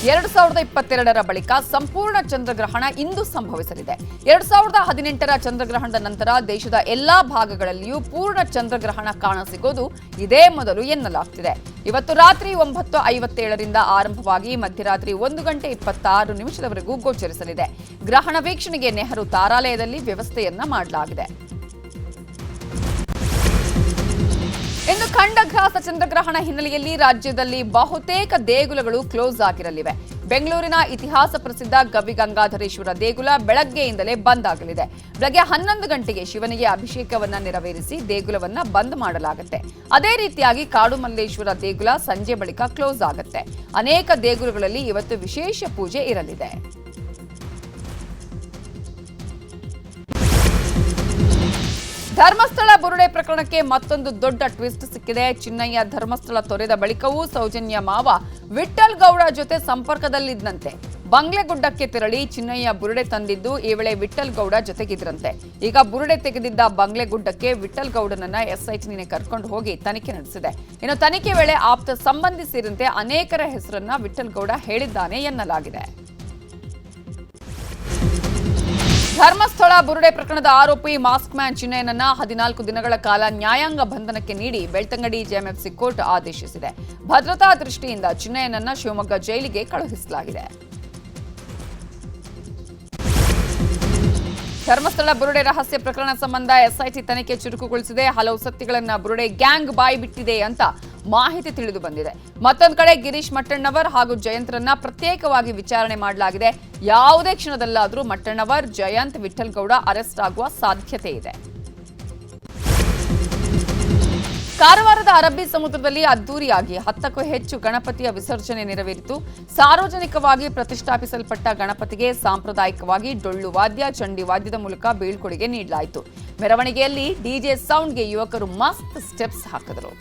2022ರ ಬಳಿಕ ಸಂಪೂರ್ಣ ಚಂದ್ರಗ್ರಹಣ ಇಂದು ಸಂಭವಿಸಲಿದೆ. 2018ರ ಚಂದ್ರಗ್ರಹಣದ ನಂತರ ದೇಶದ ಎಲ್ಲಾ ಭಾಗಗಳಲ್ಲಿಯೂ ಪೂರ್ಣ ಚಂದ್ರಗ್ರಹಣ ಕಾಣಸಿಗೋದು ಇದೇ ಮೊದಲು ಎನ್ನಲಾಗ್ತಿದೆ. ಇವತ್ತು ರಾತ್ರಿ 9:57ರಿಂದ ಆರಂಭವಾಗಿ ಮಧ್ಯರಾತ್ರಿ 1:26 ಗೋಚರಿಸಲಿದೆ. ಗ್ರಹಣ ವೀಕ್ಷಣೆಗೆ ನೆಹರು ತಾರಾಲಯದಲ್ಲಿ ವ್ಯವಸ್ಥೆಯನ್ನ ಮಾಡಲಾಗಿದೆ. ಇನ್ನು ಖಂಡಗ್ರಾಸ ಚಂದ್ರಗ್ರಹಣ ಹಿನ್ನೆಲೆಯಲ್ಲಿ ರಾಜ್ಯದಲ್ಲಿ ಬಹುತೇಕ ದೇಗುಲಗಳು ಕ್ಲೋಸ್ ಆಗಿರಲಿವೆ. ಬೆಂಗಳೂರಿನ ಇತಿಹಾಸ ಪ್ರಸಿದ್ಧ ಗವಿಗಂಗಾಧರೇಶ್ವರ ದೇಗುಲ ಬೆಳಗ್ಗೆಯಿಂದಲೇ ಬಂದ್ ಆಗಲಿದೆ. ಬೆಳಗ್ಗೆ 11 ಗಂಟೆಗೆ ಶಿವನಿಗೆ ಅಭಿಷೇಕವನ್ನ ನೆರವೇರಿಸಿ ದೇಗುಲವನ್ನ ಬಂದ್ ಮಾಡಲಾಗುತ್ತೆ. ಅದೇ ರೀತಿಯಾಗಿ ಕಾಡುಮಲ್ಲೇಶ್ವರ ದೇಗುಲ ಸಂಜೆ ಬಳಿಕ ಕ್ಲೋಸ್ ಆಗುತ್ತೆ. ಅನೇಕ ದೇಗುಲಗಳಲ್ಲಿ ಇವತ್ತು ವಿಶೇಷ ಪೂಜೆ ಇರಲಿದೆ. ಧರ್ಮಸ್ಥಳ ಬುರುಡೆ ಪ್ರಕರಣಕ್ಕೆ ಮತ್ತೊಂದು ದೊಡ್ಡ ಟ್ವಿಸ್ಟ್ ಸಿಕ್ಕಿದೆ. ಚಿನ್ನಯ್ಯ ಧರ್ಮಸ್ಥಳ ತೊರೆದ ಬಳಿಕವೂ ಸೌಜನ್ಯ ಮಾವ ವಿಠ್ಠಲ್ ಗೌಡ ಜೊತೆ ಸಂಪರ್ಕದಲ್ಲಿದ್ದಂತೆ. ಬಂಗ್ಲೆಗುಡ್ಡಕ್ಕೆ ತೆರಳಿ ಚಿನ್ನಯ್ಯ ಬುರುಡೆ ತಂದಿದ್ದು ಈ ವೇಳೆ ವಿಠ್ಠಲ್ ಗೌಡ ಜೊತೆಗಿದ್ರಂತೆ. ಈಗ ಬುರುಡೆ ತೆಗೆದಿದ್ದ ಬಂಗ್ಲೆಗುಡ್ಡಕ್ಕೆ ವಿಠ್ಠಲ್ ಗೌಡನನ್ನ ಎಸ್ಐಟಿ ಕರ್ಕೊಂಡು ಹೋಗಿ ತನಿಖೆ ನಡೆಸಿದೆ. ಇನ್ನು ತನಿಖೆ ವೇಳೆ ಆಪ್ತ ಸಂಬಂಧಿ ಸೇರಿದಂತೆ ಅನೇಕರ ಹೆಸರನ್ನ ವಿಠ್ಠಲ್ ಗೌಡ ಹೇಳಿದ್ದಾನೆ ಎನ್ನಲಾಗಿದೆ. ಧರ್ಮಸ್ಥಳ ಬುರುಡೆ ಪ್ರಕರಣದ ಆರೋಪಿ ಮಾಸ್ಕ್ ಮ್ಯಾನ್ ಚಿನ್ನಯ್ಯನನ್ನ 14 ದಿನಗಳ ಕಾಲ ನ್ಯಾಯಾಂಗ ಬಂಧನಕ್ಕೆ ನೀಡಿ ಬೆಳ್ತಂಗಡಿ ಜೆಎಂಎಫ್ಸಿ ಕೋರ್ಟ್ ಆದೇಶಿಸಿದೆ. ಭದ್ರತಾ ದೃಷ್ಟಿಯಿಂದ ಚಿನ್ನಯ್ಯನನ್ನ ಶಿವಮೊಗ್ಗ ಜೈಲಿಗೆ ಕಳುಹಿಸಲಾಗಿದೆ. ಧರ್ಮಸ್ಥಳ ಬುರುಡೆ ರಹಸ್ಯ ಪ್ರಕರಣ ಸಂಬಂಧ ಎಸ್ಐಟಿ ತನಿಖೆ ಚುರುಕುಗೊಳಿಸಿದೆ. ಹಲವು ಸತ್ಯಗಳನ್ನ ಬುರುಡೆ ಗ್ಯಾಂಗ್ ಬಾಯಿ ಬಿಟ್ಟಿದೆ ಅಂತ ಮಾಹಿತಿ ತಿಳಿದು ಬಂದಿದೆ. ಮತ್ತೊಂದು ಕಡೆ ಗಿರೀಶ್ ಮಟ್ಟಣ್ಣವರ್ ಹಾಗೂ ಜಯಂತ್ರನ್ನ ಪ್ರತ್ಯೇಕವಾಗಿ ವಿಚಾರಣೆ ಮಾಡಲಾಗಿದೆ. ಯಾವುದೇ ಕ್ಷಣದಲ್ಲಾದರೂ ಮಟ್ಟಣ್ಣವರ್, ಜಯಂತ್, ವಿಠ್ಠಲ್ ಗೌಡ ಅರೆಸ್ಟ್ ಆಗುವ ಸಾಧ್ಯತೆ ಇದೆ. ಕಾರವಾರದ ಅರಬ್ಬಿ ಸಮುದ್ರದಲ್ಲಿ ಅದ್ದೂರಿಯಾಗಿ 10ಕ್ಕೂ ಹೆಚ್ಚು ಗಣಪತಿಯ ವಿಸರ್ಜನೆ ನೆರವೇರಿತು. ಸಾರ್ವಜನಿಕವಾಗಿ ಪ್ರತಿಷ್ಠಾಪಿಸಲ್ಪಟ್ಟ ಗಣಪತಿಗೆ ಸಾಂಪ್ರದಾಯಿಕವಾಗಿ ಡೊಳ್ಳು ವಾದ್ಯ, ಚಂಡಿ ವಾದ್ಯದ ಮೂಲಕ ಬೀಳ್ಕೊಡುಗೆ ನೀಡಲಾಯಿತು. ಮೆರವಣಿಗೆಯಲ್ಲಿ ಡಿಜೆ ಸೌಂಡ್ಗೆ ಯುವಕರು ಮಸ್ತ್ ಸ್ಟೆಪ್ಸ್ ಹಾಕಿದರು.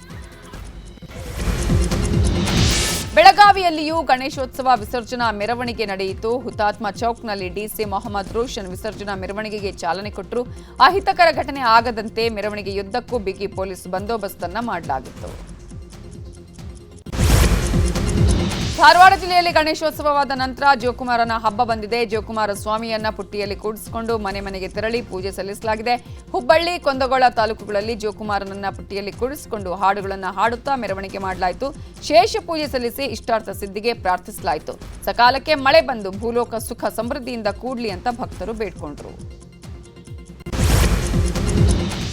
ಬೆಳಗಾವಿಯಲ್ಲಿಯೂ ಗಣೇಶೋತ್ಸವ ವಿಸರ್ಜನಾ ಮೆರವಣಿಗೆ ನಡೆಯಿತು. ಹುತಾತ್ಮ ಚೌಕ್ನಲ್ಲಿ ಡಿಸಿ ಮೊಹಮ್ಮದ್ ರೋಷನ್ ವಿಸರ್ಜನಾ ಮೆರವಣಿಗೆಗೆ ಚಾಲನೆ ಕೊಟ್ಟರು. ಅಹಿತಕರ ಘಟನೆ ಆಗದಂತೆ ಮೆರವಣಿಗೆಯುದ್ದಕ್ಕೂ ಬಿಗಿ ಪೊಲೀಸ್ ಬಂದೋಬಸ್ತನ್ನ ಮಾಡಲಾಗಿತ್ತು. ಧಾರವಾಡ ಜಿಲ್ಲೆಯಲ್ಲಿ ಗಣೇಶೋತ್ಸವವಾದ ನಂತರ ಜೋಕುಮಾರನ ಹಬ್ಬ ಬಂದಿದೆ. ಜೋಕುಮಾರ ಸ್ವಾಮಿಯನ್ನ ಪುಟ್ಟಿಯಲ್ಲಿ ಕೂಡಿಸಿಕೊಂಡು ಮನೆ ಮನೆಗೆ ತೆರಳಿ ಪೂಜೆ ಸಲ್ಲಿಸಲಾಗಿದೆ. ಹುಬ್ಬಳ್ಳಿ, ಕುಂದಗೋಳ ತಾಲೂಕುಗಳಲ್ಲಿ ಜೋಕುಮಾರನನ್ನ ಪುಟ್ಟಿಯಲ್ಲಿ ಕೂಡಿಸಿಕೊಂಡು ಹಾಡುಗಳನ್ನು ಹಾಡುತ್ತಾ ಮೆರವಣಿಗೆ ಮಾಡಲಾಯಿತು. ಶೇಷ ಪೂಜೆ ಸಲ್ಲಿಸಿ ಇಷ್ಟಾರ್ಥ ಸಿದ್ಧಿಗೆ ಪ್ರಾರ್ಥಿಸಲಾಯಿತು. ಸಕಾಲಕ್ಕೆ ಮಳೆ ಬಂದು ಭೂಲೋಕ ಸುಖ ಸಮೃದ್ಧಿಯಿಂದ ಕೂಡ್ಲಿ ಅಂತ ಭಕ್ತರು ಬೇಡ್ಕೊಂಡ್ರು.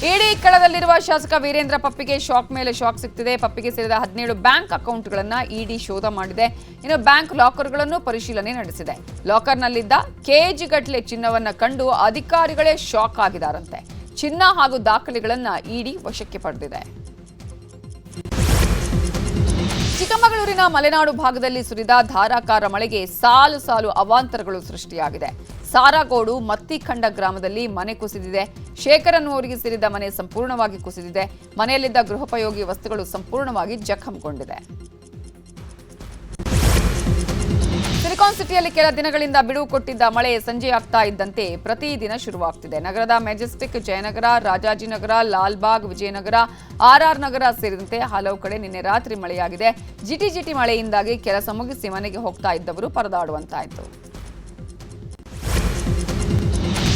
ಇಡಿ ಕಳದಲ್ಲಿರುವ ಶಾಸಕ ವೀರೇಂದ್ರ ಪಪ್ಪಿಗೆ ಶಾಕ್ ಮೇಲೆ ಶಾಕ್ ಸಿಗ್ತಿದೆ. ಪಪ್ಪಿಗೆ ಸೇರಿದ 17 ಬ್ಯಾಂಕ್ ಅಕೌಂಟ್ಗಳನ್ನು ಇಡಿ ಶೋಧ ಮಾಡಿದೆ. ಇನ್ನು ಬ್ಯಾಂಕ್ ಲಾಕರ್ಗಳನ್ನು ಪರಿಶೀಲನೆ ನಡೆಸಿದೆ. ಲಾಕರ್ನಲ್ಲಿದ್ದ ಕೆಜಿಗಟ್ಟಲೆ ಚಿನ್ನವನ್ನ ಕಂಡು ಅಧಿಕಾರಿಗಳೇ ಶಾಕ್ ಆಗಿದ್ದಾರಂತೆ. ಚಿನ್ನ ಹಾಗೂ ದಾಖಲೆಗಳನ್ನು ಇಡಿ ವಶಕ್ಕೆ ಪಡೆದಿದೆ. ಚಿಕ್ಕಮಗಳೂರಿನ ಮಲೆನಾಡು ಭಾಗದಲ್ಲಿ ಸುರಿದ ಧಾರಾಕಾರ ಮಳೆಗೆ ಸಾಲು ಸಾಲು ಅವಾಂತರಗಳು ಸೃಷ್ಟಿಯಾಗಿದೆ. ಸಾರಾಗೋಡು ಮತ್ತಿಖಂಡ ಗ್ರಾಮದಲ್ಲಿ ಮನೆ ಕುಸಿದಿದೆ. ಶೇಖರ್ ಅನ್ನುವರಿಗೆ ಸೇರಿದ ಮನೆ ಸಂಪೂರ್ಣವಾಗಿ ಕುಸಿದಿದೆ. ಮನೆಯಲ್ಲಿದ್ದ ಗೃಹೋಪಯೋಗಿ ವಸ್ತುಗಳು ಸಂಪೂರ್ಣವಾಗಿ ಜಖಂಗೊಂಡಿದೆ. ಸಿಲಿಕಾನ್ ಸಿಟಿಯಲ್ಲಿ ಕೆಲ ದಿನಗಳಿಂದ ಬಿಡುವು ಕೊಟ್ಟಿದ್ದ ಮಳೆ ಸಂಜೆಯಾಗ್ತಾ ಇದ್ದಂತೆ ಪ್ರತಿದಿನ ಶುರುವಾಗ್ತಿದೆ. ನಗರದ ಮೆಜೆಸ್ಟಿಕ್, ಜಯನಗರ, ರಾಜಾಜಿನಗರ, ಲಾಲ್ಬಾಗ್, ವಿಜಯನಗರ, ಆರ್ಆರ್ ನಗರ ಸೇರಿದಂತೆ ಹಲವು ಕಡೆ ನಿನ್ನೆ ರಾತ್ರಿ ಮಳೆಯಾಗಿದೆ. ಜಿಟಿ ಮಳೆಯಿಂದಾಗಿ ಕೆಲಸ ಮುಗಿಸಿ ಮನೆಗೆ ಹೋಗ್ತಾ ಇದ್ದವರು ಪರದಾಡುವಂತಾಯಿತು.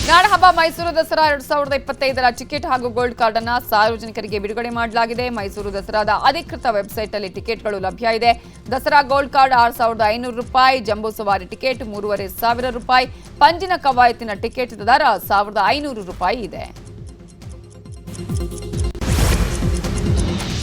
ನಾಡಹಬ್ಬ ಮೈಸೂರು ದಸರಾ 2025ರ ಟಿಕೆಟ್ ಹಾಗೂ ಗೋಲ್ಡ್ ಕಾರ್ಡ್ ಅನ್ನು ಸಾರ್ವಜನಿಕರಿಗೆ ಬಿಡುಗಡೆ ಮಾಡಲಾಗಿದೆ. ಮೈಸೂರು ದಸರಾದ ಅಧಿಕೃತ ವೆಬ್ಸೈಟ್ ಅಲ್ಲಿ ಟಿಕೆಟ್ಗಳು ಲಭ್ಯ ಇದೆ. ದಸರಾ ಗೋಲ್ಡ್ ಕಾರ್ಡ್ ₹6,500, ಜಂಬೂ ಸವಾರಿ ಟಿಕೆಟ್ ₹3,500, ಪಂಜಿನ ಕವಾಯತಿನ ಟಿಕೆಟ್ ದರ ₹1,500 ಇದೆ.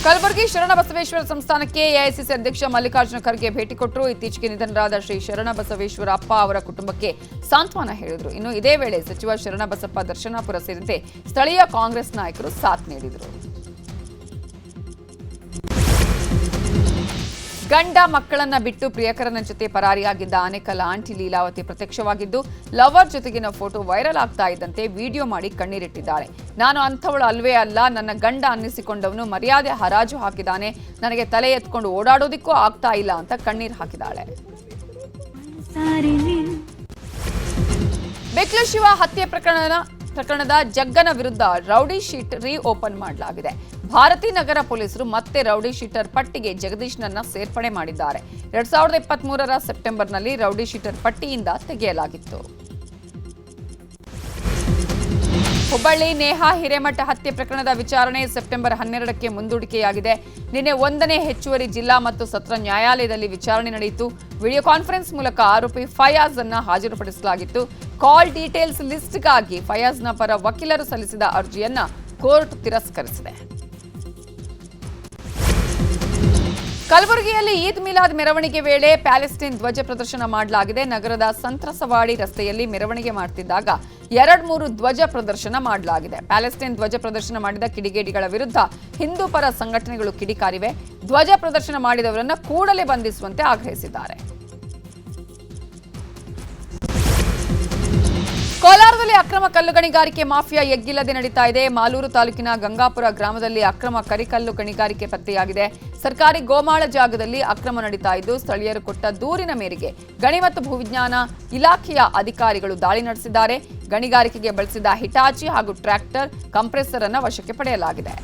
ಕಲಬುರಗಿ ಶರಣಬಸವೇಶ್ವರ ಸಂಸ್ಥಾನಕ್ಕೆ ಎಐಸಿಸಿ ಅಧ್ಯಕ್ಷ ಮಲ್ಲಿಕಾರ್ಜುನ ಖರ್ಗೆ ಭೇಟಿ ಕೊಟ್ಟರು. ಇತ್ತೀಚೆಗೆ ನಿಧನರಾದ ಶ್ರೀ ಶರಣಬಸವೇಶ್ವರ ಅಪ್ಪ ಅವರ ಕುಟುಂಬಕ್ಕೆ ಸಾಂತ್ವನ ಹೇಳಿದರು. ಇನ್ನು ಇದೇ ವೇಳೆ ಸಚಿವ ಶರಣಬಸಪ್ಪ ದರ್ಶನಾಪುರ ಸೇರಿದಂತೆ ಸ್ಥಳೀಯ ಕಾಂಗ್ರೆಸ್ ನಾಯಕರು ಸಾಥ್ ನೀಡಿದರು. ಗಂಡ ಮಕ್ಕಳನ್ನ ಬಿಟ್ಟು ಪ್ರಿಯಕರನ ಜೊತೆ ಪರಾರಿಯಾಗಿದ್ದ ಆನೇಕಲ್ ಆಂಟಿ ಲೀಲಾವತಿ ಪ್ರತ್ಯಕ್ಷವಾಗಿದ್ದು, ಲವರ್ ಜೊತೆಗಿನ ಫೋಟೋ ವೈರಲ್ ಆಗ್ತಾ ಇದ್ದಂತೆ ವಿಡಿಯೋ ಮಾಡಿ ಕಣ್ಣೀರಿಟ್ಟಿದ್ದಾಳೆ. ನಾನು ಅಂಥವಳು ಅಲ್ವೇ ಅಲ್ಲ, ನನ್ನ ಗಂಡ ಅನ್ನಿಸಿಕೊಂಡವನು ಮರ್ಯಾದೆ ಹರಾಜು ಹಾಕಿದ್ದಾನೆ, ನನಗೆ ತಲೆ ಎತ್ಕೊಂಡು ಓಡಾಡೋದಿಕ್ಕೂ ಆಗ್ತಾ ಇಲ್ಲ ಅಂತ ಕಣ್ಣೀರು ಹಾಕಿದ್ದಾಳೆ. ಬಿಕ್ಲು ಶಿವ ಹತ್ಯೆ ಪ್ರಕರಣದ ಜಗ್ಗನ ವಿರುದ್ಧ ರೌಡಿ ಶೀಟ್ ಓಪನ್ ಮಾಡಲಾಗಿದೆ. ಭಾರತೀ ನಗರ ಪೊಲೀಸರು ಮತ್ತೆ ರೌಡಿ ಶೀಟರ್ ಪಟ್ಟಿಗೆ ಜಗದೀಶ್ನನ್ನ ಸೇರ್ಪಡೆ ಮಾಡಿದ್ದಾರೆ. 2023ರ ಸೆಪ್ಟೆಂಬರ್ನಲ್ಲಿ ರೌಡಿ ಶೀಟರ್ ಪಟ್ಟಿಯಿಂದ ತೆಗೆಯಲಾಗಿತ್ತು. ಹುಬ್ಬಳ್ಳಿ ನೇಹಾ ಹಿರೇಮಠ ಹತ್ಯೆ ಪ್ರಕರಣದ ವಿಚಾರಣೆ ಸೆಪ್ಟೆಂಬರ್ 12ಕ್ಕೆ ಮುಂದೂಡಿಕೆಯಾಗಿದೆ. ನಿನ್ನೆ 1ನೇ ಹೆಚ್ಚುವರಿ ಜಿಲ್ಲಾ ಮತ್ತು ಸತ್ರ ನ್ಯಾಯಾಲಯದಲ್ಲಿ ವಿಚಾರಣೆ ನಡೆಯಿತು. ವಿಡಿಯೋ ಕಾನ್ಫರೆನ್ಸ್ ಮೂಲಕ ಆರೋಪಿ ಫಯಾಜ್ ಅನ್ನು ಹಾಜರುಪಡಿಸಲಾಗಿತ್ತು. ಕಾಲ್ ಡೀಟೇಲ್ಸ್ ಲಿಸ್ಟ್ಗಾಗಿ ಫಯಾಜ್ನ ಪರ ವಕೀಲರು ಸಲ್ಲಿಸಿದ ಅರ್ಜಿಯನ್ನ ಕೋರ್ಟ್ ತಿರಸ್ಕರಿಸಿದೆ. ಕಲಬುರಗಿಯಲ್ಲಿ ಈದ್ ಮಿಲಾದ್ ಮೆರವಣಿಗೆ ವೇಳೆ ಪ್ಯಾಲೆಸ್ಟೈನ್ ಧ್ವಜ ಪ್ರದರ್ಶನ ಮಾಡಲಾಗಿದೆ. ನಗರದ ಸಂತ್ರಸವಾಡಿ ರಸ್ತೆಯಲ್ಲಿ ಮೆರವಣಿಗೆ ಮಾಡುತ್ತಿದ್ದಾಗ 2-3 ಧ್ವಜ ಪ್ರದರ್ಶನ ಮಾಡಲಾಗಿದೆ. ಪ್ಯಾಲೆಸ್ಟೈನ್ ಧ್ವಜ ಪ್ರದರ್ಶನ ಮಾಡಿದ ಕಿಡಿಗೇಡಿಗಳ ವಿರುದ್ಧ ಹಿಂದೂ ಪರ ಸಂಘಟನೆಗಳು ಕಿಡಿಕಾರಿವೆ. ಧ್ವಜ ಪ್ರದರ್ಶನ ಮಾಡಿದವರನ್ನು ಕೂಡಲೇ ಬಂಧಿಸುವಂತೆ ಆಗ್ರಹಿಸಿದ್ದಾರೆ. ಕೋಲಾರದಲ್ಲಿ ಅಕ್ರಮ ಕಲ್ಲು ಗಣಿಗಾರಿಕೆ ಮಾಫಿಯಾ ಎಗ್ಗಿಲ್ಲದೆ ನಡೀತಾ ಇದೆ. ಮಾಲೂರು ತಾಲೂಕಿನ ಗಂಗಾಪುರ ಗ್ರಾಮದಲ್ಲಿ ಅಕ್ರಮ ಕರಿಕಲ್ಲು ಗಣಿಗಾರಿಕೆ ಪತ್ತೆಯಾಗಿದೆ. ಸರ್ಕಾರಿ ಗೋಮಾಳ ಜಾಗದಲ್ಲಿ ಅಕ್ರಮ ನಡೀತಾ ಇದ್ದು, ಸ್ಥಳೀಯರು ಕೊಟ್ಟ ದೂರಿನ ಮೇರೆಗೆ ಗಣಿ ಮತ್ತು ಭೂವಿಜ್ಞಾನ ಇಲಾಖೆಯ ಅಧಿಕಾರಿಗಳು ದಾಳಿ ನಡೆಸಿದ್ದಾರೆ. ಗಣಿಗಾರಿಕೆಗೆ ಬಳಸಿದ ಹಿಟಾಚಿ ಹಾಗೂ ಟ್ರ್ಯಾಕ್ಟರ್, ಕಂಪ್ರೆಸರ್ ಅನ್ನು ವಶಕ್ಕೆ ಪಡೆಯಲಾಗಿದೆ.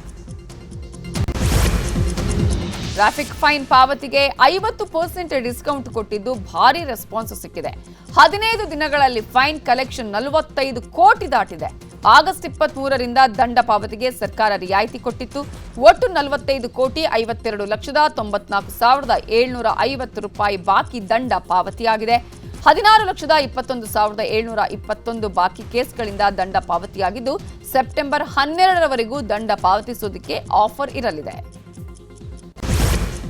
ಟ್ರಾಫಿಕ್ ಫೈನ್ ಪಾವತಿಗೆ 50% ಡಿಸ್ಕೌಂಟ್ ಕೊಟ್ಟಿದ್ದು ಭಾರಿ ರೆಸ್ಪಾನ್ಸ್ ಸಿಕ್ಕಿದೆ. 15 ದಿನಗಳಲ್ಲಿ ಫೈನ್ ಕಲೆಕ್ಷನ್ 45 ಕೋಟಿ ದಾಟಿದೆ. ಆಗಸ್ಟ್ 23ರಿಂದ ದಂಡ ಪಾವತಿಗೆ ಸರ್ಕಾರ ರಿಯಾಯಿತಿ ಕೊಟ್ಟಿತ್ತು. ಒಟ್ಟು 45 ಕೋಟಿ 52,94,750 ರೂಪಾಯಿ ಬಾಕಿ ದಂಡ ಪಾವತಿಯಾಗಿದೆ. 16,21,721 ಬಾಕಿ ಕೇಸ್ಗಳಿಂದ ದಂಡ ಪಾವತಿಯಾಗಿದ್ದು, ಸೆಪ್ಟೆಂಬರ್ 12ರವರೆಗೂ ದಂಡ ಪಾವತಿಸುವುದಕ್ಕೆ ಆಫರ್ ಇರಲಿದೆ.